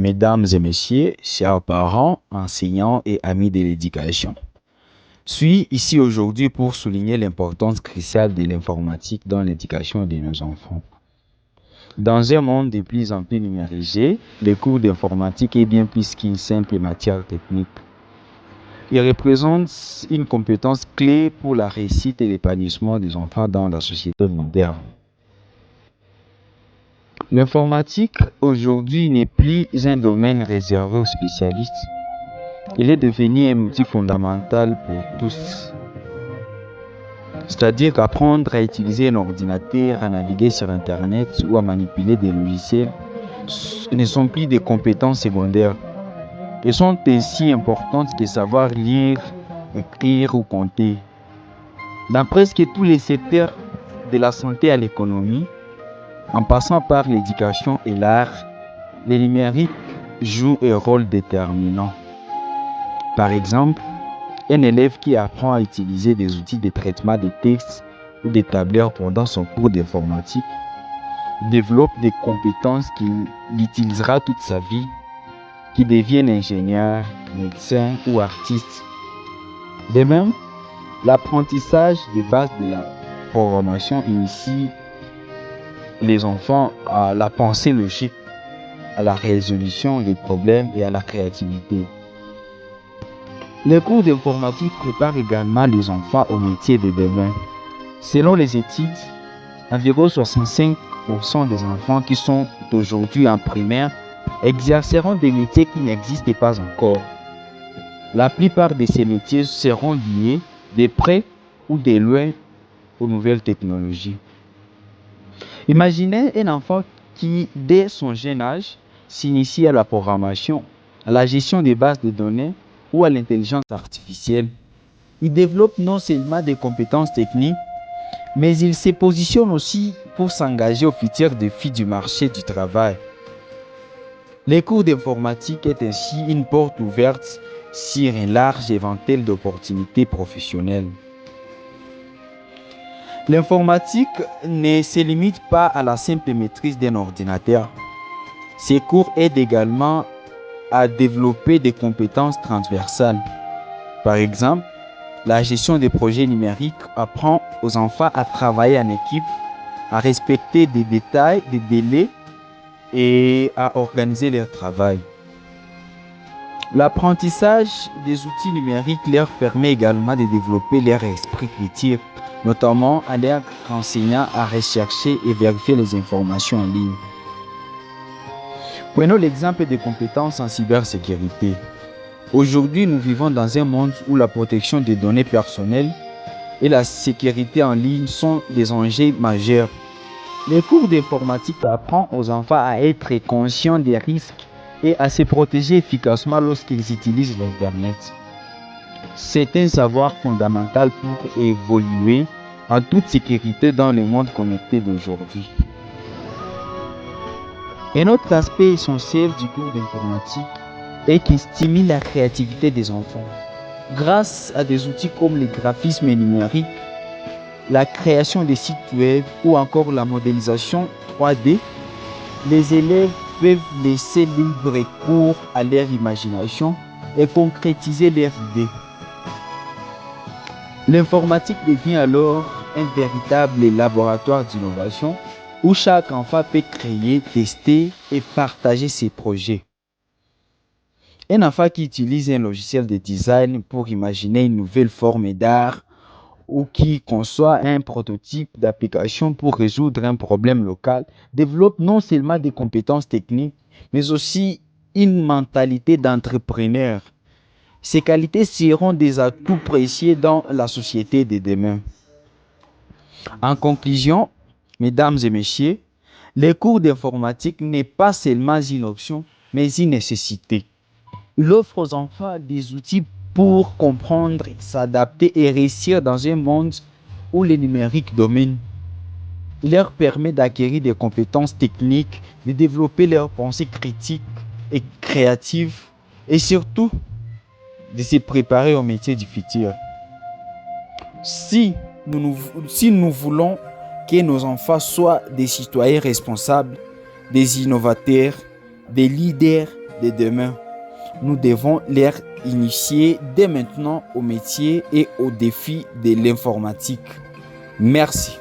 Mesdames et messieurs, chers parents, enseignants et amis de l'éducation. Je suis ici aujourd'hui pour souligner l'importance cruciale de l'informatique dans l'éducation de nos enfants. Dans un monde de plus en plus numérisé, le cours d'informatique est bien plus qu'une simple matière technique. Il représente une compétence clé pour la réussite et l'épanouissement des enfants dans la société moderne. L'informatique aujourd'hui n'est plus un domaine réservé aux spécialistes. Il est devenu un outil fondamental pour tous. C'est-à-dire qu'apprendre à utiliser un ordinateur, à naviguer sur Internet ou à manipuler des logiciels ne sont plus des compétences secondaires. Elles sont aussi importantes que savoir lire, écrire ou compter. Dans presque tous les secteurs, de la santé à l'économie, en passant par l'éducation et l'art, le numérique joue un rôle déterminant. Par exemple, un élève qui apprend à utiliser des outils de traitement de texte ou des tableurs pendant son cours d'informatique développe des compétences qu'il utilisera toute sa vie, qu'il devienne ingénieur, médecin ou artiste. De même, l'apprentissage des bases de la programmation initie les enfants à la pensée logique, à la résolution des problèmes et à la créativité. Les cours d'informatique préparent également les enfants au métier de demain. Selon les études, environ 65% des enfants qui sont aujourd'hui en primaire exerceront des métiers qui n'existent pas encore. La plupart de ces métiers seront liés de près ou de loin aux nouvelles technologies. Imaginez un enfant qui, dès son jeune âge, s'initie à la programmation, à la gestion des bases de données ou à l'intelligence artificielle. Il développe non seulement des compétences techniques, mais il se positionne aussi pour s'engager aux futurs défis du marché du travail. Les cours d'informatique est ainsi une porte ouverte sur un large éventail d'opportunités professionnelles. L'informatique ne se limite pas à la simple maîtrise d'un ordinateur. Ces cours aident également à développer des compétences transversales. Par exemple, la gestion des projets numériques apprend aux enfants à travailler en équipe, à respecter des détails, des délais et à organiser leur travail. L'apprentissage des outils numériques leur permet également de développer leur esprit critique, notamment en leur enseignant à rechercher et vérifier les informations en ligne. Prenons l'exemple des compétences en cybersécurité. Aujourd'hui, nous vivons dans un monde où la protection des données personnelles et la sécurité en ligne sont des enjeux majeurs. Les cours d'informatique apprennent aux enfants à être conscients des risques et à se protéger efficacement lorsqu'ils utilisent l'Internet. C'est un savoir fondamental pour évoluer en toute sécurité dans le monde connecté d'aujourd'hui. Un autre aspect essentiel du cours d'informatique est qu'il stimule la créativité des enfants. Grâce à des outils comme le graphisme numérique, la création de sites web ou encore la modélisation 3D, les élèves peuvent laisser libre cours à leur imagination et concrétiser leurs idées. L'informatique devient alors un véritable laboratoire d'innovation où chaque enfant peut créer, tester et partager ses projets. Un enfant qui utilise un logiciel de design pour imaginer une nouvelle forme d'art ou qui conçoit un prototype d'application pour résoudre un problème local développe non seulement des compétences techniques, mais aussi une mentalité d'entrepreneur. Ces qualités seront des atouts précieux dans la société de demain. En conclusion, mesdames et messieurs, les cours d'informatique n'est pas seulement une option, mais une nécessité. Il offre aux enfants des outils pour comprendre, s'adapter et réussir dans un monde où le numérique domine. Il leur permet d'acquérir des compétences techniques, de développer leur pensée critique et créative et surtout de se préparer au métier du futur. Si nous voulons que nos enfants soient des citoyens responsables, des innovateurs, des leaders de demain. Nous devons les initier dès maintenant au métier et aux défis de l'informatique. Merci.